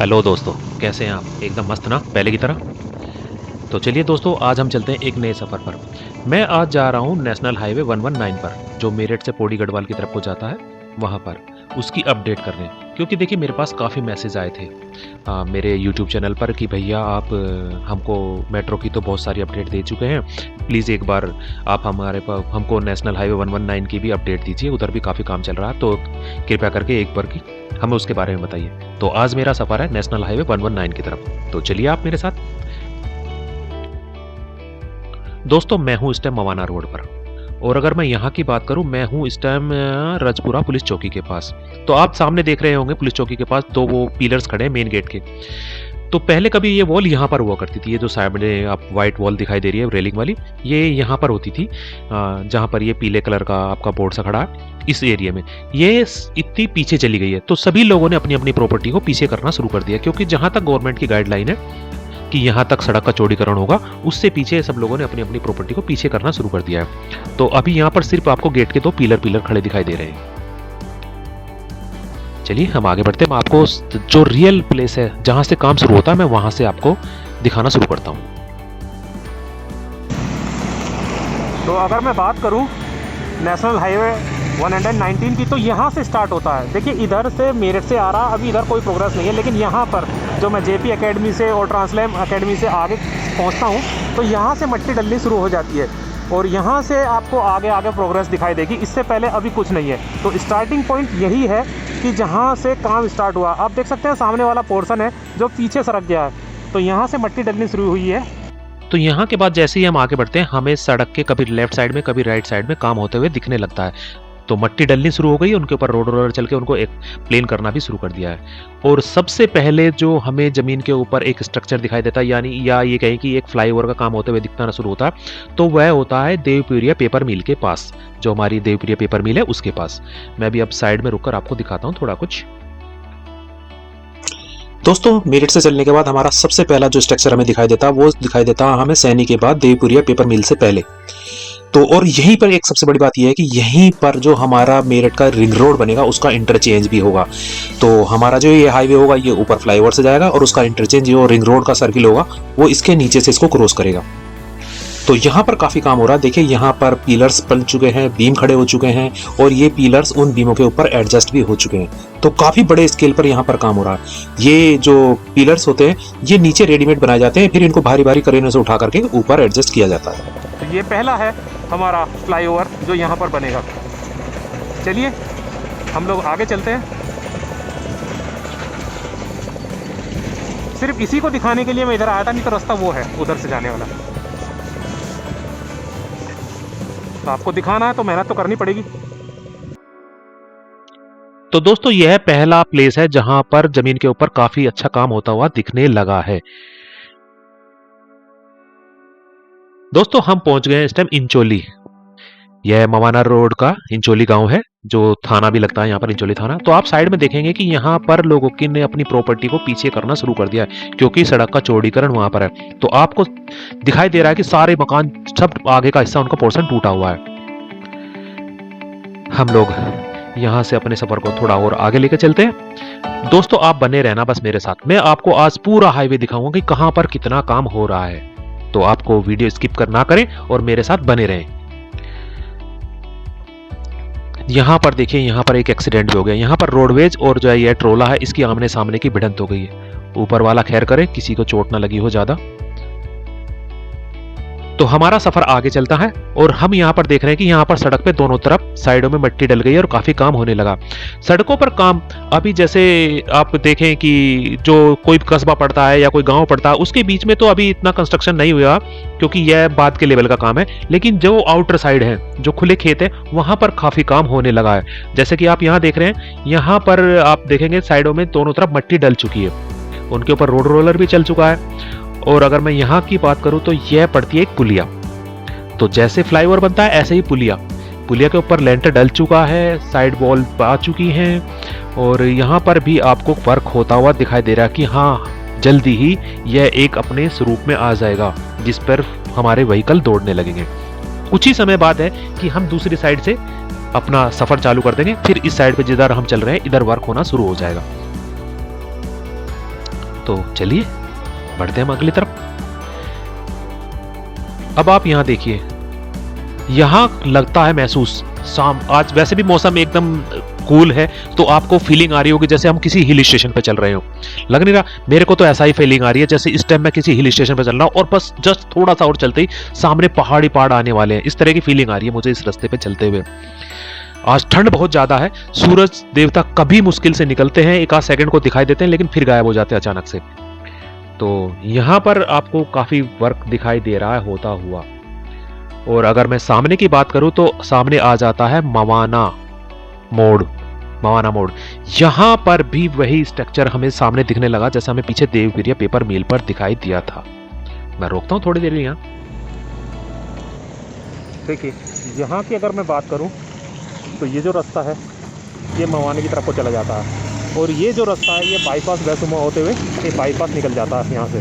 Hello दोस्तों, कैसे हैं आप? एकदम मस्त ना, पहले की तरह। तो चलिए दोस्तों, आज हम चलते हैं एक नए सफ़र पर। मैं आज जा रहा हूँ नेशनल हाईवे 119 पर, जो मेरठ से पौड़ी गढ़वाल की तरफ को जाता है, वहाँ पर उसकी अपडेट करने। क्योंकि देखिए, मेरे पास काफ़ी मैसेज आए थे मेरे यूट्यूब चैनल पर कि भैया आप हमको मेट्रो की तो बहुत सारी अपडेट दे चुके हैं, प्लीज़ एक बार आप हमको नेशनल हाईवे 119 की भी अपडेट दीजिए, उधर भी काफ़ी काम चल रहा है, तो कृपया करके एक बार की हमें उसके बारे में बताइए। तो आज मेरा सफ़र है नेशनल हाईवे 119 की तरफ, तो चलिए आप मेरे साथ। दोस्तों, मैं हूँ इस टाइम मवाना रोड पर, और अगर मैं यहाँ की बात करूँ, मैं हूँ इस टाइम रजपुरा पुलिस चौकी के पास। तो आप सामने देख रहे होंगे पुलिस चौकी के पास दो वो पिलर्स खड़े हैं मेन गेट के। तो पहले कभी ये वॉल यहाँ पर हुआ करती थी, ये जो सामने आप वाइट वॉल दिखाई दे रही है रेलिंग वाली, ये यहाँ पर होती थी, जहाँ पर ये पीले कलर का आपका बोर्ड सा खड़ा है इस एरिया में। ये इतनी पीछे चली गई है, तो सभी लोगों ने अपनी अपनी प्रॉपर्टी को पीछे करना शुरू कर दिया, क्योंकि जहाँ तक गवर्नमेंट की गाइडलाइन है कि यहाँ तक सड़क का चौड़ीकरण होगा, उससे पीछे सब लोगों ने अपनी अपनी प्रॉपर्टी को पीछे करना शुरू कर दिया है। तो अभी यहाँ पर सिर्फ आपको गेट के दो पिलर खड़े दिखाई दे रहे हैं। चलिए हम आगे बढ़ते हैं, मैं आपको जो रियल प्लेस है जहाँ से काम शुरू होता है, मैं वहाँ से आपको दिखाना शुरू करता हूँ। तो अगर मैं बात करूं नेशनल हाईवे 119 की, तो यहाँ से स्टार्ट होता है। देखिए, इधर से मेरठ से आ रहा, अभी इधर कोई प्रोग्रेस नहीं है, लेकिन यहाँ पर जो मैं जेपी एकेडमी से और ट्रांसलैम एकेडमी से आगे पहुँचता हूँ, तो यहाँ से मट्टी डलनी शुरू हो जाती है, और यहाँ से आपको आगे आगे प्रोग्रेस दिखाई देगी। इससे पहले अभी कुछ नहीं है। तो स्टार्टिंग पॉइंट यही है कि जहाँ से काम स्टार्ट हुआ। आप देख सकते हैं सामने वाला पोर्शन है जो पीछे सरक गया है, तो यहाँ से मट्टी डलनी शुरू हुई है। तो यहाँ के बाद जैसे ही हम आगे बढ़ते हैं, हमें सड़क के कभी लेफ्ट साइड में कभी राइट साइड में काम होते हुए दिखने लगता है। तो मट्टी डलनी शुरू हो गई, उनके ऊपर रोड रोलर चल के उनको एक प्लेन करना भी शुरू कर दिया है। और सबसे पहले जो हमें जमीन के ऊपर एक स्ट्रक्चर दिखाई देता है, यानी या ये कहें कि एक फ्लाईओवर का काम होते हुए दिखना शुरू होता है, तो वह होता है देवपुरिया पेपर मिल के पास, जो हमारी देवपुरिया पेपर मिल है उसके पास। मैं भी अब साइड में रुककर आपको दिखाता हूँ थोड़ा कुछ। दोस्तों, मेरठ से चलने के बाद हमारा सबसे पहला जो स्ट्रक्चर हमें दिखाई देता है, वो दिखाई देता है हमें सैनी के बाद देवपुरिया पेपर मिल से पहले। तो और यहीं पर एक सबसे बड़ी बात यह है कि यहीं पर जो हमारा मेरठ का रिंग रोड बनेगा, उसका इंटरचेंज भी होगा। तो हमारा जो ये हाईवे होगा, ये ऊपर फ्लाईओवर से जाएगा, और उसका इंटरचेंज जो रिंग रोड का सर्किल होगा, वो इसके नीचे से इसको क्रॉस करेगा। तो यहाँ पर काफ़ी काम हो रहा है। देखिए, यहाँ पर पिलर्स बन चुके हैं, बीम खड़े हो चुके हैं, और ये पिलर्स उन बीमों के ऊपर एडजस्ट भी हो चुके हैं। तो काफ़ी बड़े स्केल पर यहाँ पर काम हो रहा है। ये जो पिलर्स होते हैं, ये नीचे रेडीमेड बनाए जाते हैं, फिर इनको भारी भारी क्रेनों से उठा करके ऊपर एडजस्ट किया जाता है। तो ये पहला है हमारा फ्लाईओवर जो यहाँ पर बनेगा। चलिए हम लोग आगे चलते हैं। सिर्फ इसी को दिखाने के लिए मैं इधर आया था, नहीं तो रास्ता वो है उधर से जाने वाला। तो आपको दिखाना है तो मेहनत तो करनी पड़ेगी। तो दोस्तों, यह पहला प्लेस है जहां पर जमीन के ऊपर काफी अच्छा काम होता हुआ दिखने लगा है। दोस्तों, हम पहुंच गए इस टाइम इंचोली। यह मवाना रोड का इंचोली गांव है, जो थाना भी लगता है यहाँ पर, इंचोली थाना। तो आप साइड में देखेंगे कि यहाँ पर लोगों की ने अपनी प्रॉपर्टी को पीछे करना शुरू कर दिया है, क्योंकि सड़क का चौड़ीकरण वहां पर है। तो आपको दिखाई दे रहा है कि सारे मकान, सब आगे का हिस्सा, उनका पोर्शन टूटा हुआ है। हम लोग यहाँ से अपने सफर को थोड़ा और आगे लेकर चलते हैं। दोस्तों, आप बने रहना बस मेरे साथ। मैं आपको आज पूरा हाईवे दिखाऊंगा कि कहां पर कितना काम हो रहा है। तो आपको वीडियो स्किप ना करें और मेरे साथ बने रहें। यहाँ पर देखिए, यहाँ पर एक एक्सीडेंट भी हो गया। यहाँ पर रोडवेज और जो है ये ट्रोला है, इसकी आमने सामने की भिड़ंत हो गई है। ऊपर वाला खैर करे, किसी को चोट ना लगी हो ज्यादा। तो हमारा सफर आगे चलता है, और हम यहाँ पर देख रहे हैं कि यहाँ पर सड़क पे दोनों तरफ साइडों में मिट्टी डल गई है और काफी काम होने लगा। सड़कों पर काम अभी जैसे आप देखें कि जो कोई कस्बा पड़ता है या कोई गांव पड़ता है, उसके बीच में तो अभी इतना कंस्ट्रक्शन नहीं हुआ, क्योंकि यह बाद के लेवल का काम है। लेकिन जो आउटर साइड है, जो खुले खेत है, वहां पर काफी काम होने लगा है। जैसे कि आप यहाँ देख रहे हैं, यहाँ पर आप देखेंगे साइडों में दोनों तरफ मिट्टी डल चुकी है, उनके ऊपर रोड रोलर भी चल चुका है। और अगर मैं यहाँ की बात करूं, तो यह पड़ती है एक पुलिया। तो जैसे फ्लाईओवर बनता है, ऐसे ही पुलिया के ऊपर लेंटर डल चुका है, साइड वॉल आ चुकी हैं, और यहाँ पर भी आपको वर्क होता हुआ दिखाई दे रहा है कि हाँ, जल्दी ही यह एक अपने स्वरूप में आ जाएगा, जिस पर हमारे व्हीकल दौड़ने लगेंगे। कुछ ही समय बाद है कि हम दूसरी साइड से अपना सफर चालू कर देंगे, फिर इस साइड पे जिधर हम चल रहे हैं, इधर वर्क होना शुरू हो जाएगा। तो चलिए बढ़ते हैं हम अगली तरफ। अब आप यहाँ देखिए, यहाँ लगता है महसूस शाम, आज वैसे भी मौसम एकदम कूल है, तो आपको फीलिंग आ रही होगी जैसे हम किसी हिल स्टेशन पे चल रहे हो। लग नहीं रहा? मेरे को तो ऐसा ही फीलिंग आ रही है जैसे इस टाइम मैं किसी हिल स्टेशन पे चल रहा हूँ और बस जस्ट थोड़ा सा और चलते ही सामने पहाड़ी पहाड़ आने वाले हैं। इस तरह की फीलिंग आ रही है मुझे इस रास्ते पे चलते हुए। आज ठंड बहुत ज्यादा है, सूरज देवता कभी मुश्किल से निकलते हैं, एक आध सेकंड को दिखाई देते हैं लेकिन फिर गायब हो जाते हैं अचानक से। तो यहाँ पर आपको काफी वर्क दिखाई दे रहा है होता हुआ। और अगर मैं सामने की बात करूं तो सामने आ जाता है मवाना मोड़। यहां पर भी वही स्ट्रक्चर हमें सामने दिखने लगा जैसा हमें पीछे देवगिरिया पेपर मिल पर दिखाई दिया था। मैं रोकता हूं थोड़ी देर यहाँ। देखिए यहाँ की अगर मैं बात करूँ तो ये जो रास्ता है ये मवाना की तरफ को चला जाता है, और ये जो रास्ता है ये बाईपास वैसुमा होते हुए ये बाईपास निकल जाता है यहाँ से,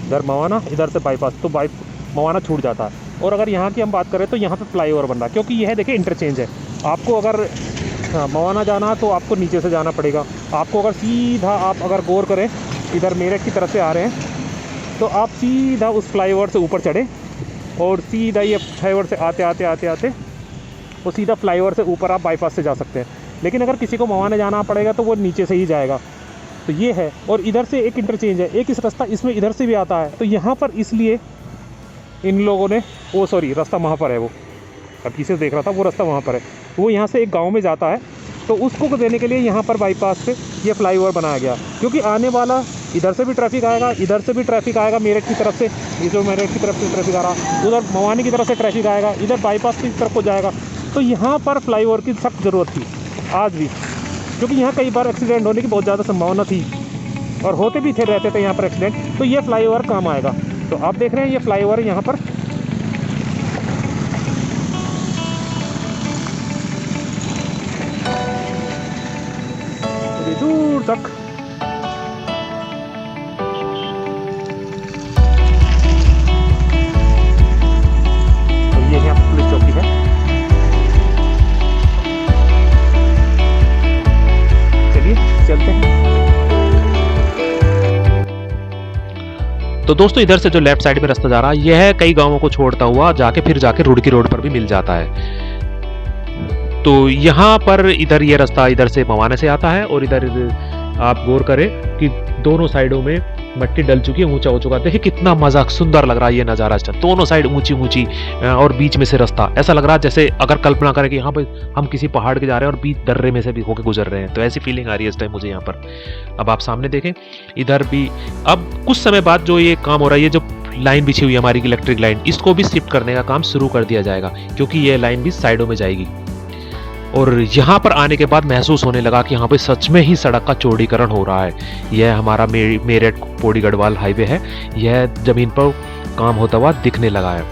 इधर मवाना इधर से बाईपास, तो मवाना छूट जाता है। और अगर यहाँ की हम बात करें तो यहाँ पे फ्लाईओवर बन रहा है, क्योंकि यह देखिए इंटरचेंज है। आपको अगर मवाना जाना तो आपको नीचे से जाना पड़ेगा, आपको अगर सीधा आप अगर गौर करें इधर मेरठ की तरफ से आ रहे हैं तो आप सीधा उस फ्लाईओवर से ऊपर चढ़े और सीधा ये फ्लाईओवर से आते वो सीधा फ्लाईओवर से ऊपर आप बाईपास से जा सकते हैं। लेकिन अगर किसी को मवाना जाना पड़ेगा तो वो नीचे से ही जाएगा। तो ये है, और इधर से एक इंटरचेंज है, एक इस रास्ता इसमें इधर से भी आता है। तो यहाँ पर इसलिए इन लोगों ने रास्ता वहाँ पर है, वो अब पीछे देख रहा था वो रास्ता वहाँ पर है, वो यहाँ से एक गांव में जाता है। तो उसको देने के लिए यहाँ पर बाईपास से ये फ्लाईओवर बनाया गया, क्योंकि आने वाला इधर से भी ट्रैफिक आएगा, इधर से भी ट्रैफिक आएगा मेरठ की तरफ से, ये जो मेरठ की तरफ से ट्रैफिक आ रहा, उधर मवानी की तरफ से ट्रैफिक आएगा, इधर बाईपास की तरफ को जाएगा। तो यहाँ पर फ्लाईओवर की सख्त ज़रूरत थी आज भी, क्योंकि यहाँ कई बार एक्सीडेंट होने की बहुत ज़्यादा संभावना थी और होते भी रहते थे यहाँ पर एक्सीडेंट। तो ये फ्लाईओवर काम आएगा। तो आप देख रहे हैं ये फ्लाईओवर यहाँ पर दूर तक। तो ये यहाँ पुलिस चौकी है। चलिए चलते हैं। तो दोस्तों इधर से जो लेफ्ट साइड में रास्ता जा रहा है यह है कई गांवों को छोड़ता हुआ फिर जाके रुड़की रोड पर भी मिल जाता है। तो यहाँ पर इधर ये रास्ता इधर से मवाना से आता है, और इधर आप गौर करें कि दोनों साइडों में मट्टी डल चुकी है, ऊंचा हो चुका है। देखिए कितना मजा सुंदर लग रहा है ये नज़ारा। दोनों साइड ऊंची और बीच में से रास्ता, ऐसा लग रहा है जैसे अगर कल्पना करें कि यहाँ पे हम किसी पहाड़ के जा रहे हैं और बीच दर्रे में से भी होकर गुजर रहे हैं, तो ऐसी फीलिंग आ रही है इस टाइम मुझे यहाँ पर। अब आप सामने देखें इधर भी अब कुछ समय बाद जो ये काम हो रहा है, ये जो लाइन बिछी हुई है हमारी इलेक्ट्रिक लाइन, इसको भी शिफ्ट करने का काम शुरू कर दिया जाएगा, क्योंकि ये लाइन भी साइडों में जाएगी। और यहाँ पर आने के बाद महसूस होने लगा कि यहाँ पे सच में ही सड़क का चौड़ीकरण हो रहा है। यह हमारा मेरठ पौड़ी गढ़वाल हाईवे है, यह जमीन पर काम होता हुआ दिखने लगा है।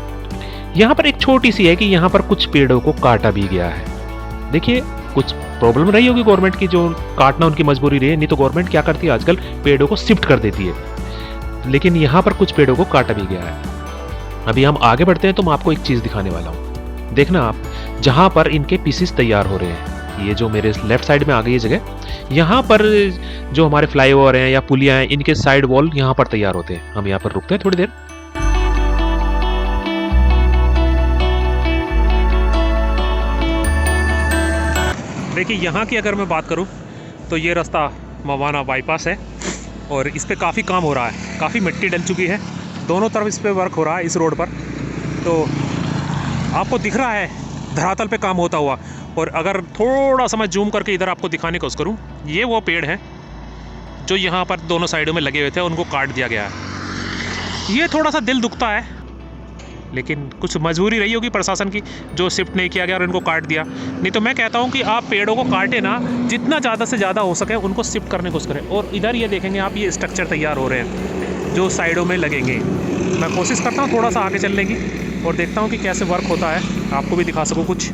यहाँ पर एक छोटी सी है कि यहाँ पर कुछ पेड़ों को काटा भी गया है। देखिए कुछ प्रॉब्लम रही होगी गवर्नमेंट की, जो काटना उनकी मजबूरी रही है, नहीं तो गवर्नमेंट क्या करती है आजकल पेड़ों को शिफ्ट कर देती है। लेकिन यहाँ पर कुछ पेड़ों को काटा भी गया है। अभी हम आगे बढ़ते हैं तो मैं आपको एक चीज दिखाने वाला हूँ। देखना आप, जहां पर इनके पीसेस तैयार हो रहे हैं, ये जो मेरे लेफ्ट साइड में आ गई ये जगह, यहाँ पर जो हमारे फ्लाईओवर हैं या पुलियां हैं, इनके साइड वॉल यहाँ पर तैयार होते हैं। हम यहाँ पर रुकते हैं थोड़ी देर। देखिए यहाँ की अगर मैं बात करूँ तो ये रास्ता मवाना बाईपास है, और इस पर काफ़ी काम हो रहा है, काफ़ी मिट्टी डल चुकी है, दोनों तरफ इस पर वर्क हो रहा है इस रोड पर। तो आपको दिख रहा है धरातल पे काम होता हुआ। और अगर थोड़ा सा मैं जूम करके इधर आपको दिखाने की कोशिश करूँ, ये वो पेड़ हैं जो यहाँ पर दोनों साइडों में लगे हुए थे, उनको काट दिया गया है। ये थोड़ा सा दिल दुखता है, लेकिन कुछ मजबूरी रही होगी प्रशासन की जो शिफ्ट नहीं किया गया और इनको काट दिया। नहीं तो मैं कहता हूँ कि आप पेड़ों को काटे ना, जितना ज़्यादा से ज़्यादा हो सके उनको शिफ्ट करने की कोशिश करें। और इधर ये देखेंगे आप, ये स्ट्रक्चर तैयार हो रहे हैं जो साइडों में लगेंगे। मैं कोशिश करता हूँ थोड़ा सा आगे चलने की और देखता हूँ कि कैसे वर्क होता है, आपको भी दिखा सकूँ कुछ।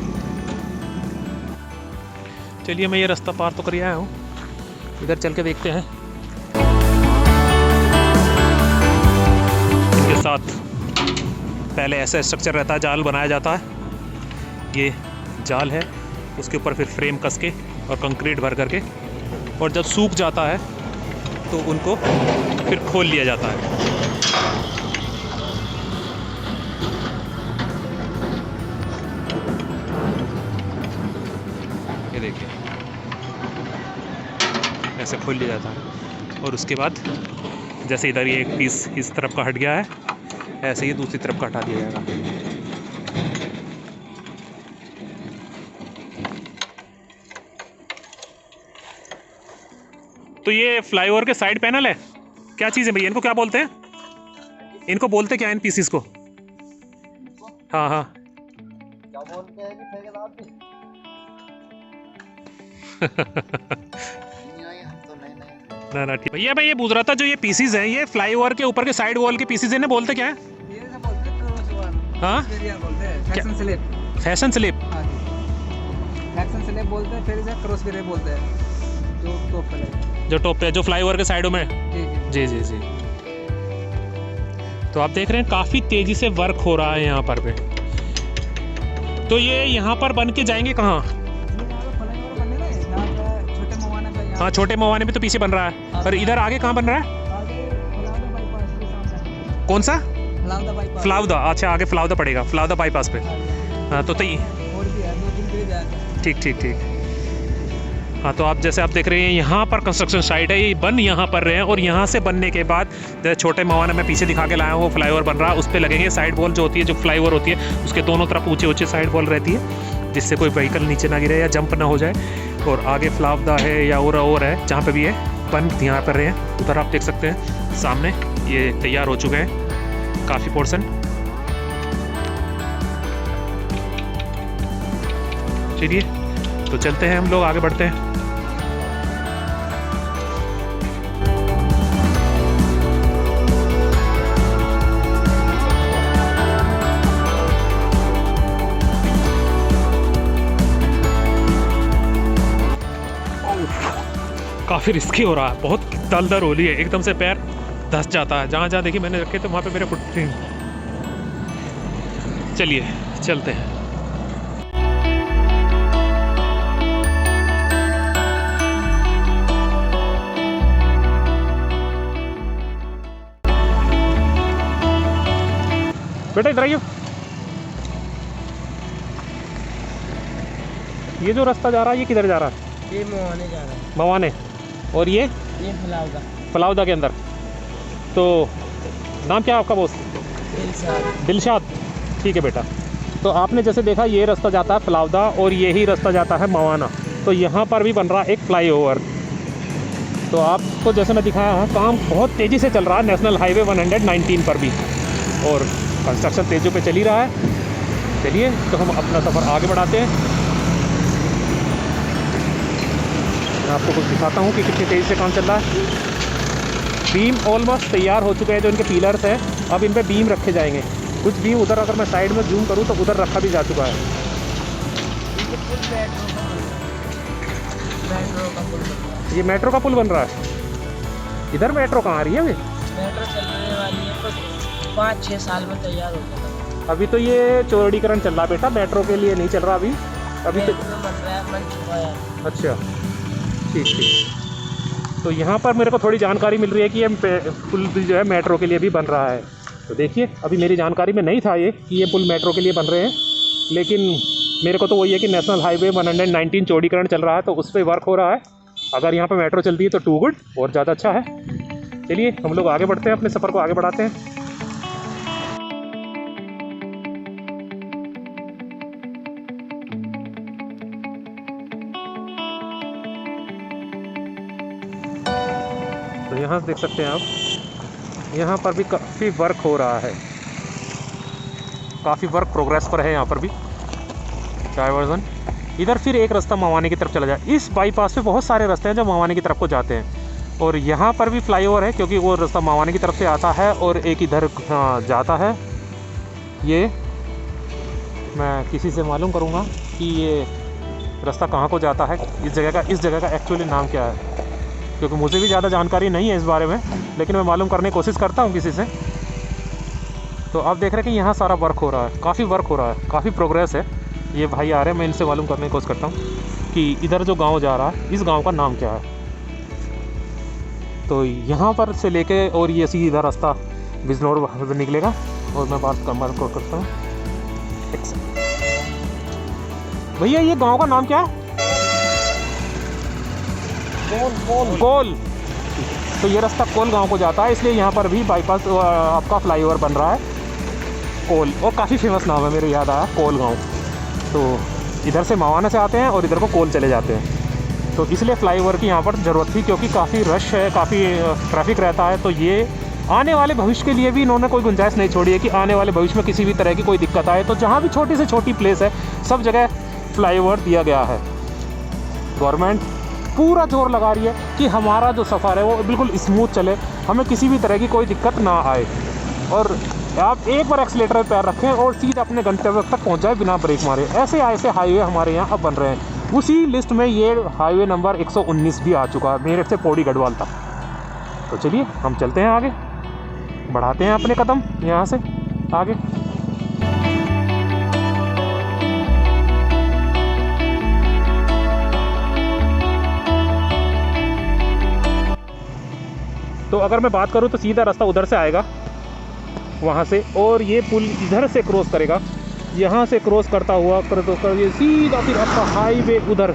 चलिए मैं ये रास्ता पार तो कर आया हूँ, इधर चल के देखते हैं। इनके साथ पहले ऐसा स्ट्रक्चर रहता है, जाल बनाया जाता है, ये जाल है, उसके ऊपर फिर फ्रेम कस के और कंक्रीट भर करके, और जब सूख जाता है तो उनको फिर खोल लिया जाता है। ये देखिए ऐसे खोल लिया जाता है और उसके बाद जैसे इधर ये एक पीस इस तरफ का हट गया है, ऐसे ही दूसरी तरफ का हटा दिया जाएगा। तो ये फ्लाईओवर के साइड पैनल है, क्या चीज़ है भैया, इनको क्या बोलते हैं? इनको बोलते क्या इन पीसीस को? हाँ हाँ क्या बोलते हैं कि ठेकेदार भी ना ना ठीक भैया। मैं ये पूछ रहा था जो ये पीसीस हैं ये फ्लाईओवर के ऊपर के साइड वॉल के पीसीस इन्हें बोलते क्या है? हाँ fashion slip. Fashion slip fashion slip बोलते हैं, फिर इसे क्रॉस गिरे बोलते हैं जो टॉप पे लगे, जो टॉप पे जो फ्लाईओवर के साइडों में। जी जी जी जी। तो आप देख रहे हैं काफ़ी तेज़ी से वर्क हो रहा है यहाँ पर पे। तो ये यहाँ पर बन के जाएंगे कहाँ? छोटे मवाना पे। हाँ छोटे मवाने में तो पीछे बन रहा है, और इधर आगे कहाँ बन रहा है? कौन सा? फ्लाउदा। अच्छा आगे फ्लाउदा पड़ेगा, फ्लाउदा बाईपास पे। हाँ तो ठीक ठीक ठीक। हाँ तो आप जैसे आप देख रहे हैं यहाँ पर कंस्ट्रक्शन साइट है, ये बन यहाँ पर रहे हैं, और यहाँ से बनने के बाद जैसे छोटे मवाना में पीछे दिखा के लाया हूँ, वो फ्लाईओवर बन रहा है, उस पर लगेंगे साइड वॉल जो होती है, जो फ्लाईओवर होती है उसके दोनों तरफ ऊंचे ऊंचे साइड वॉल रहती है, जिससे कोई व्हीकल नीचे ना गिरे या जंप ना हो जाए। और आगे फ्लावदा है या और है जहाँ पे भी है बन यहाँ पर रहे हैं। उधर आप देख सकते हैं सामने ये तैयार हो चुके हैं काफ़ी पोर्शन। चलिए तो चलते हैं, हम लोग आगे बढ़ते हैं। काफ़ी रिस्की हो रहा है, बहुत दलदल हो रही है, एकदम से पैर धंस जाता है। जहाँ जहाँ देखिए मैंने रखे तो वहाँ पे मेरे फुटप्रिंट। चलिए चलते हैं। बेटा इधर आइए। ये जो रास्ता जा रहा है ये किधर जा रहा है? ये मवाने जा रहा है। मवाने। और ये फ्लाउदा। फ्लाउदा के अंदर। तो नाम क्या है आपका बोस? दिलशाद। ठीक है बेटा। तो आपने जैसे देखा ये रास्ता जाता है फ्लाउदा और यही रास्ता जाता है मवाना। तो यहाँ पर भी बन रहा है एक फ्लाईओवर। तो आपको जैसे मैं दिखाया है काम बहुत तेज़ी से चल रहा है नेशनल हाईवे 119 पर भी, और कंस्ट्रक्शन तेज़ों पे चल ही रहा है। चलिए तो हम अपना सफ़र आगे बढ़ाते हैं। मैं आपको कुछ दिखाता हूँ कि कितनी तेज़ी से काम चल रहा है। बीम ऑलमोस्ट तैयार हो चुके हैं, जो इनके पिलर्स हैं अब इन पे बीम रखे जाएंगे। कुछ बीम उधर अगर मैं साइड में जूम करूँ तो उधर रखा भी जा चुका है। ये मेट्रो का पुल बन रहा है। इधर मेट्रो कहाँ आ रही है अभी? मेट्रो चलने वाली है, कुछ 5-6 साल में तैयार हो जाएगा। अभी तो ये चौड़ीकरण चल रहा है बेटा, मेट्रो के लिए नहीं चल रहा अभी। अभी तो बन रहा है, बन चुका है। अच्छा ठीक ठीक। तो यहाँ पर मेरे को थोड़ी जानकारी मिल रही है कि ये पुल भी जो है मेट्रो के लिए भी बन रहा है। तो देखिए अभी मेरी जानकारी में नहीं था ये कि ये पुल मेट्रो के लिए बन रहे हैं, लेकिन मेरे को तो वही है कि नेशनल हाईवे 119 चौड़ीकरण चल रहा है तो उस पर वर्क हो रहा है। अगर यहाँ पर मेट्रो चलती है तो टू गुड, और ज़्यादा अच्छा है। चलिए हम लोग आगे बढ़ते हैं, अपने सफ़र को आगे बढ़ाते हैं। तो यहाँ देख सकते हैं आप, यहाँ पर भी काफ़ी वर्क हो रहा है, काफ़ी वर्क प्रोग्रेस पर है यहाँ पर भी। डाइवर्जन इधर फिर एक रास्ता मवाने की तरफ चला जाए। इस बाईपास पे बहुत सारे रास्ते हैं जो मवाने की तरफ को जाते हैं, और यहाँ पर भी फ्लाईओवर है क्योंकि वो रास्ता मवाने की तरफ से आता है और एक इधर जाता है। ये मैं किसी से मालूम करूँगा कि ये रास्ता कहाँ को जाता है, इस जगह का एक्चुअली नाम क्या है, क्योंकि मुझे भी ज़्यादा जानकारी नहीं है इस बारे में, लेकिन मैं मालूम करने की कोशिश करता हूँ किसी से। तो आप देख रहे हैं कि यहाँ सारा वर्क हो रहा है, काफ़ी वर्क हो रहा है, काफ़ी प्रोग्रेस है। ये भाई आ रहे हैं, मैं इनसे मालूम करने की कोशिश करता हूँ कि इधर जो गांव जा रहा है इस गांव का नाम क्या है। तो यहाँ पर से लेके और ये सीधा रास्ता बिजनौर से निकलेगा। और मैं बात करता हूँ भैया, ये गांव का नाम क्या है? कोल। तो ये रास्ता कोल गांव को जाता है, इसलिए यहाँ पर भी बाईपास आपका फ्लाईओवर बन रहा है कोल। और काफ़ी फेमस नाम है, मेरे याद आया कोल गांव। तो इधर से मवाना से आते हैं और इधर को कोल चले जाते हैं, तो इसलिए फ्लाईओवर की यहाँ पर ज़रूरत थी, क्योंकि काफ़ी रश है, काफ़ी ट्रैफिक रहता है। तो ये आने वाले भविष्य के लिए भी इन्होंने कोई गुंजाइश नहीं छोड़ी है कि आने वाले भविष्य में किसी भी तरह की कोई दिक्कत आए तो जहाँ भी छोटी से छोटी प्लेस है सब जगह फ्लाईओवर दिया गया है। गवर्नमेंट पूरा जोर लगा रही है कि हमारा जो सफ़र है वो बिल्कुल स्मूथ चले, हमें किसी भी तरह की कोई दिक्कत ना आए, और आप एक बार एक्सीलेटर पर पैर रखें और सीधे अपने गंतव्य तक पहुंच जाए बिना ब्रेक मारे। ऐसे ऐसे हाईवे हमारे यहाँ अब बन रहे हैं। उसी लिस्ट में ये हाईवे नंबर 119 भी आ चुका है, मेरठ से पौड़ी गढ़वाल तक। तो चलिए हम चलते हैं आगे, बढ़ाते हैं अपने कदम यहाँ से आगे। तो अगर मैं बात करूँ तो सीधा रास्ता उधर से आएगा वहाँ से, और ये पुल इधर से क्रॉस करेगा, यहाँ से क्रॉस करता हुआ कर ये सीधा फिर आपका हाईवे उधर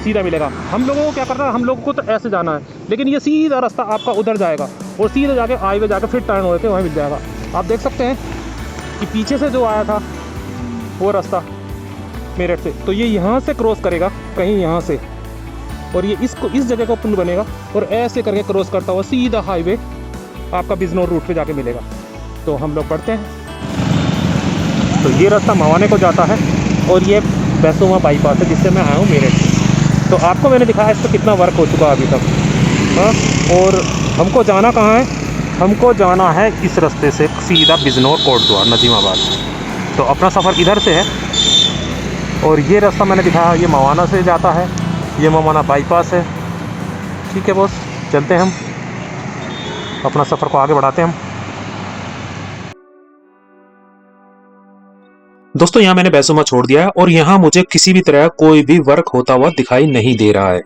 सीधा मिलेगा। हम लोगों को क्या करना है, हम लोगों को तो ऐसे जाना है, लेकिन ये सीधा रास्ता आपका उधर जाएगा और सीधा जाके हाईवे जाकर फिर टर्न होकर वहाँ मिल जाएगा। आप देख सकते हैं कि पीछे से जो आया था वो रास्ता मेरठ से, तो ये यहाँ से क्रॉस करेगा कहीं यहाँ से, और ये इस जगह का पुल बनेगा और ऐसे करके क्रॉस करता हुआ सीधा हाईवे आपका बिजनौर रूट पे जाके मिलेगा। तो हम लोग बढ़ते हैं। तो ये रास्ता मवाने को जाता है और ये बैसोमा बाईपास है जिससे मैं आया हूँ मेरठ। तो आपको मैंने दिखाया इस पर कितना वर्क हो चुका है अभी तक। हाँ, और हमको जाना कहाँ है? हमको जाना है इस रास्ते से सीधा बिजनौर कोटद्वार नजीमाबाद। तो अपना सफ़र इधर से है, और ये रास्ता मैंने दिखाया ये मवाना से जाता है, ये मवाना बाईपास है। ठीक है बॉस, चलते हैं हम, अपना सफ़र को आगे बढ़ाते हैं हम। दोस्तों यहाँ मैंने बैसोमा छोड़ दिया है और यहाँ मुझे किसी भी तरह कोई भी वर्क होता हुआ दिखाई नहीं दे रहा है।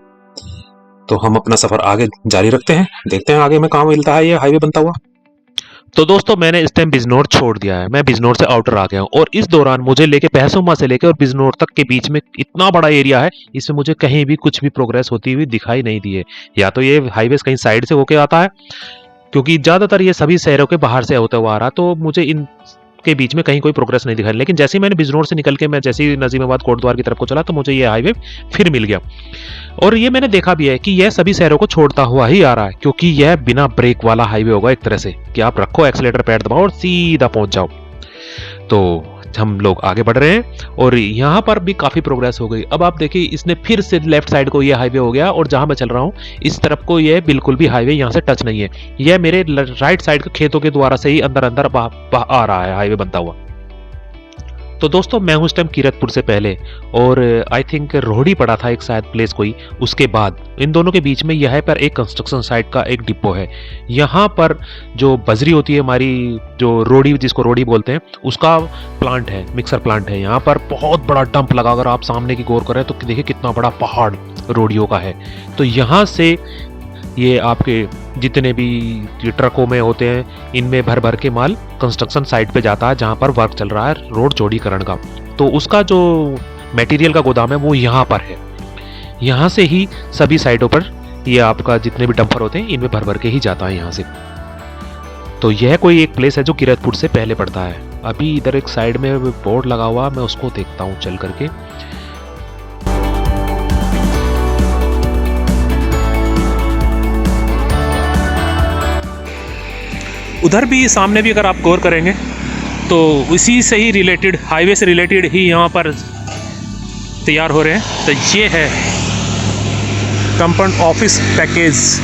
तो हम अपना सफर आगे जारी रखते हैं, देखते हैं आगे में कहाँ मिलता है ये हाईवे बनता हुआ। तो दोस्तों मैंने इस टाइम बिजनौर छोड़ दिया है, मैं बिजनौर से आउटर आ गया हूँ, और इस दौरान मुझे लेके बैसोमा से लेके और बिजनौर तक के बीच में इतना बड़ा एरिया है, इसमें मुझे कहीं भी कुछ भी प्रोग्रेस होती हुई दिखाई नहीं दी है। या तो ये हाईवे कहीं साइड से होके आता है, क्योंकि ज़्यादातर ये सभी शहरों के बाहर से होता हुआ आ रहा, तो मुझे इन के बीच में कहीं कोई प्रोग्रेस नहीं दिखाई। लेकिन जैसे ही मैंने बिजनौर से निकल के मैं जैसे ही नजीमाबाद कोटद्वार की तरफ को चला तो मुझे ये हाईवे फिर मिल गया। और ये मैंने देखा भी है कि यह सभी शहरों को छोड़ता हुआ ही आ रहा है, क्योंकि यह बिना ब्रेक वाला हाईवे होगा एक तरह से कि आप रखो एक्सीलेटर पैर दबाओ और सीधा पहुंच जाओ। तो हम लोग आगे बढ़ रहे हैं और यहाँ पर भी काफ़ी प्रोग्रेस हो गई। अब आप देखिए इसने फिर से लेफ्ट साइड को ये हाईवे हो गया, और जहाँ मैं चल रहा हूँ इस तरफ को ये बिल्कुल भी हाईवे यहाँ से टच नहीं है। यह मेरे राइट साइड के खेतों के द्वारा से ही अंदर अंदर आ रहा है हाईवे बनता हुआ। तो दोस्तों मैं हूँ इस टाइम कीरतपुर से पहले, और आई थिंक रोहड़ी पड़ा था एक शायद प्लेस कोई, उसके बाद इन दोनों के बीच में यह पर एक कंस्ट्रक्शन साइट का एक डिपो है। यहाँ पर जो बजरी होती है हमारी, जो रोड़ी जिसको रोड़ी बोलते हैं, उसका प्लांट है, मिक्सर प्लांट है। यहाँ पर बहुत बड़ा डंप लगा, अगर आप सामने की गौर करें तो देखिए कितना बड़ा पहाड़ रोड़ियों का है। तो यहाँ से ये आपके जितने भी ट्रकों में होते हैं इनमें भर भर के माल कंस्ट्रक्शन साइट पे जाता है जहाँ पर वर्क चल रहा है रोड चौड़ीकरण का। तो उसका जो मटेरियल का गोदाम है वो यहाँ पर है। यहाँ से ही सभी साइटों पर ये आपका जितने भी डंपर होते हैं इनमें भर भर के ही जाता है यहाँ से। तो यह कोई एक प्लेस है जो कीरतपुर से पहले पड़ता है। अभी इधर एक साइड में बोर्ड लगा हुआ, मैं उसको देखता हूँ चल करके। उधर भी सामने भी अगर आप गौर करेंगे तो उसी से ही रिलेटेड, हाईवे से रिलेटेड ही यहाँ पर तैयार हो रहे हैं। तो ये है compound office package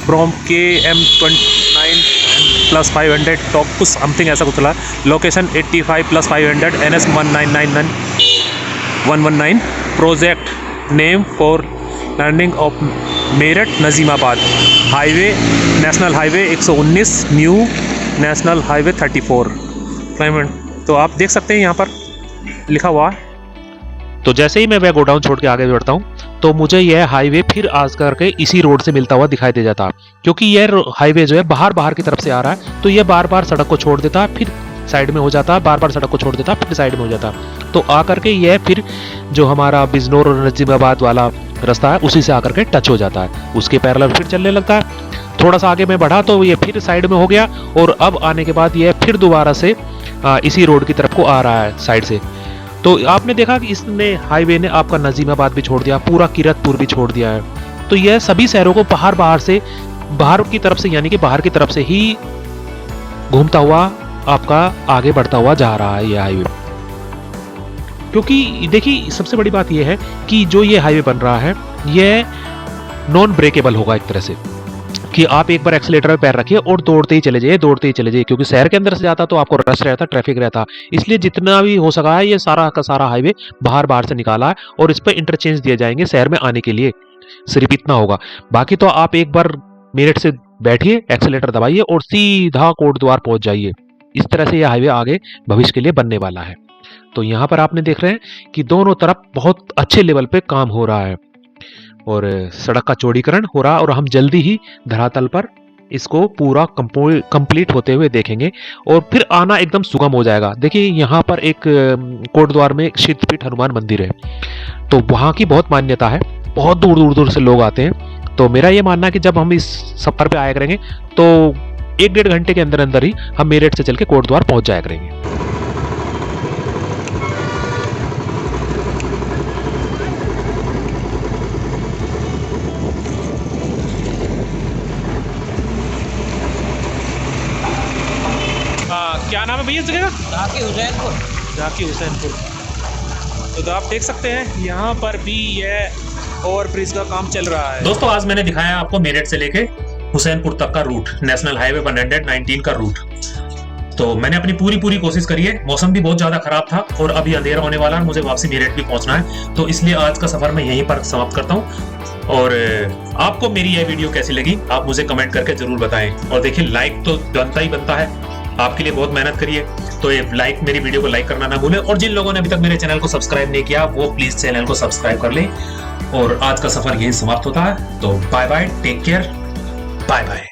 from KM29+500 top कुछ समथिंग ऐसा कुछ चला। Location 85+500 NS 199 project name for landing of Meerut Najibabad highway, national highway 119, new national highway 34 climate. तो आप देख सकते हैं यहाँ पर लिखा हुआ है तो जैसे ही मैं वह गोडाउन छोड़ के आगे बढ़ता हूँ तो मुझे यह हाईवे फिर आज करके इसी रोड से मिलता हुआ दिखाई दे जाता, क्योंकि यह हाईवे जो है बाहर की तरफ से आ रहा है, तो यह बार बार सड़क को छोड़ देता है, फिर साइड में हो जाता है, बार बार सड़क को छोड़ देता है, फिर साइड में हो जाता है। तो आकर के यह फिर जो हमारा बिजनौर और नजीबाबाद वाला रास्ता है उसी से आकर के टच हो जाता है, उसके पैरेलल फिर चलने लगता है। थोड़ा सा आगे मैं बढ़ा तो ये फिर साइड में हो गया, और अब आने के बाद यह फिर दोबारा से इसी रोड की तरफ को आ रहा है साइड से। तो आपने देखा कि इसने हाईवे ने आपका नजीमाबाद भी छोड़ दिया, पूरा किरतपुर भी छोड़ दिया है। तो यह सभी शहरों को बाहर की तरफ से, यानी कि बाहर की तरफ से ही घूमता हुआ आपका आगे बढ़ता हुआ जा रहा है ये हाईवे। क्योंकि देखिए सबसे बड़ी बात यह है कि जो ये हाईवे बन रहा है यह नॉन ब्रेकेबल होगा एक तरह से, कि आप एक बार एक्सीलेटर पे पैर रखिए और दौड़ते ही चले जाइए, क्योंकि शहर के अंदर से जाता तो आपको रश रहता, ट्रैफिक रहता। इसलिए जितना भी हो सका है ये सारा का सारा हाईवे बाहर से निकाला है, और इस पर इंटरचेंज दिए जाएंगे शहर में आने के लिए, सिर्फ इतना होगा। बाकी तो आप एक बार मेरठ से बैठिए, एक्सीलेटर दबाइए और सीधा कोटद्वार पहुंच जाइए। इस तरह से यह हाईवे आगे भविष्य के लिए बनने वाला है। तो यहाँ पर आपने देख रहे हैं कि दोनों तरफ बहुत अच्छे लेवल पे काम हो रहा है और सड़क का चौड़ीकरण हो रहा है, और हम जल्दी ही धरातल पर इसको पूरा कंप्लीट होते हुए देखेंगे और फिर आना एकदम सुगम हो जाएगा। देखिए यहाँ पर एक कोटद्वार में एक सिद्धपीठ हनुमान मंदिर है, तो वहाँ की बहुत मान्यता है, बहुत दूर से लोग आते हैं। तो मेरा ये मानना है कि जब हम इस सफर पे आया करेंगे तो 1-1.5 घंटे के अंदर ही हम मेरठ से चल के कोटद्वार पहुंच जाया करेंगे। क्या नाम है भैया इस जगह का? झाकी हुसैनपुर। तो आप देख सकते हैं यहाँ पर भी यह ओवरब्रिज का काम चल रहा है। दोस्तों आज मैंने दिखाया आपको मेरठ से लेके हुसैनपुर तक का रूट, नेशनल हाईवे 119 का रूट। तो मैंने अपनी पूरी कोशिश करी है। मौसम भी बहुत ज्यादा खराब था और अभी अंधेरा होने वाला है, मुझे वापसी मेरठ भी पहुंचना है, तो इसलिए आज का सफर मैं यहीं पर समाप्त करता हूं। और आपको मेरी यह वीडियो कैसी लगी आप मुझे कमेंट करके जरूर बताएं। और देखिए लाइक तो बनता ही बनता है, आपके लिए बहुत मेहनत करी है, तो ये मेरी वीडियो को लाइक करना ना भूलें। और जिन लोगों ने अभी तक मेरे चैनल को सब्सक्राइब नहीं किया वो प्लीज चैनल को सब्सक्राइब कर लें। और आज का सफर यहीं समाप्त होता है, तो bye bye, take care, bye bye.